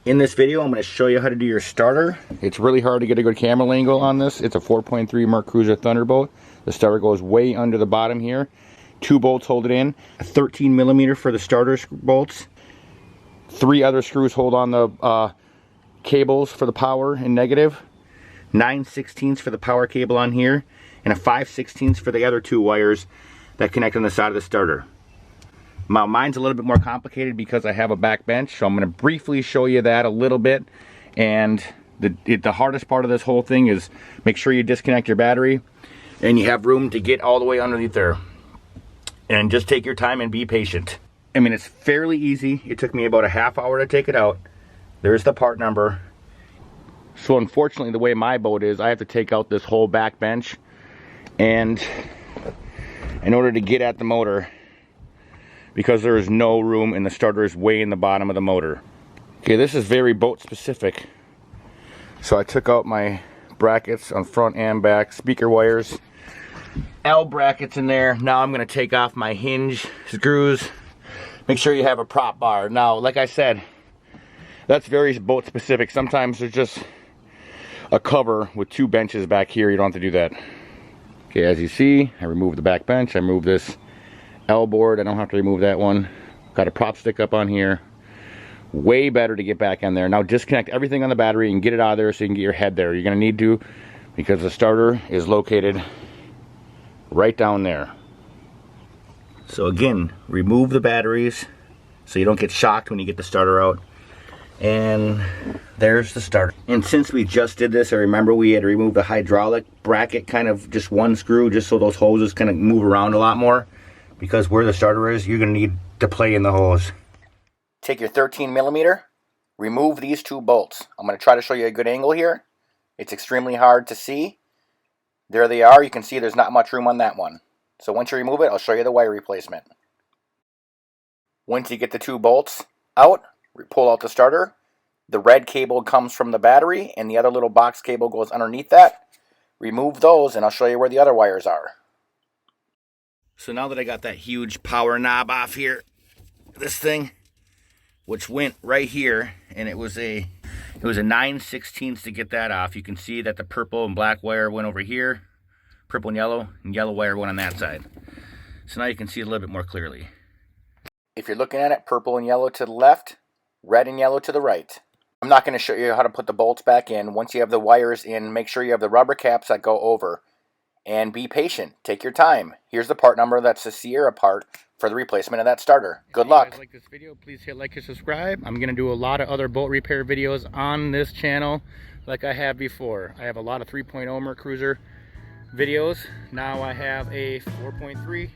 In this video, I'm going to show you how to do your starter. It's really hard to get a good camera angle on this. It's a 4.3 Mercruiser Thunderbolt. The starter goes way under the bottom here. 2 bolts hold it in. A 13 millimeter for the starter bolts. 3 other screws hold on the cables for the power and negative. 9/16 for the power cable on here. And a 5/16 for the other 2 wires that connect on the side of the starter. Now, mine's a little bit more complicated because I have a back bench, so I'm going to briefly show you that a little bit. And the hardest part of this whole thing is make sure you disconnect your battery and you have room to get all the way underneath there. And just take your time and be patient. I mean, it's fairly easy. It took me about a half hour to take it out. There's the part number. So unfortunately, the way my boat is, I have to take out this whole back bench. And in order to get at the motor, because there is no room and the starter is way in the bottom of the motor. Okay, this is very boat specific. So I took out my brackets on front and back, speaker wires, L brackets in there. Now I'm going to take off my hinge screws. Make sure you have a prop bar. Now, like I said, that's very boat specific. Sometimes there's just a cover with 2 benches back here. You don't have to do that. Okay, as you see, I removed the back bench. I moved this L board. I don't have to remove that one. Got a prop stick up on here. Way better to get back in there. Now disconnect everything on the battery and get it out of there so you can get your head there. You're going to need to, because the starter is located right down there. So again, remove the batteries so you don't get shocked when you get the starter out. And there's the starter. And since we just did this, I remember we had to remove the hydraulic bracket, kind of just 1 screw, just so those hoses kind of move around a lot more. Because where the starter is, you're going to need to play in the hose. Take your 13 millimeter, remove these 2 bolts. I'm going to try to show you a good angle here. It's extremely hard to see. There they are. You can see there's not much room on that one. So once you remove it, I'll show you the wire replacement. Once you get the 2 bolts out, pull out the starter. The red cable comes from the battery, and the other little box cable goes underneath that. Remove those, and I'll show you where the other wires are. So now that I got that huge power knob off here, this thing, which went right here, and it was a 9/16 to get that off. You can see that the purple and black wire went over here, purple and yellow wire went on that side. So now you can see a little bit more clearly. If you're looking at it, purple and yellow to the left, red and yellow to the right. I'm not going to show you how to put the bolts back in. Once you have the wires in, make sure you have the rubber caps that go over. And be patient. Take your time. Here's the part number. That's the Sierra part for the replacement of that starter. Good luck. If you guys like this video, please hit like and subscribe. I'm going to do a lot of other boat repair videos on this channel like I have before. I have a lot of 3.0 Mercruiser videos. Now I have a 4.3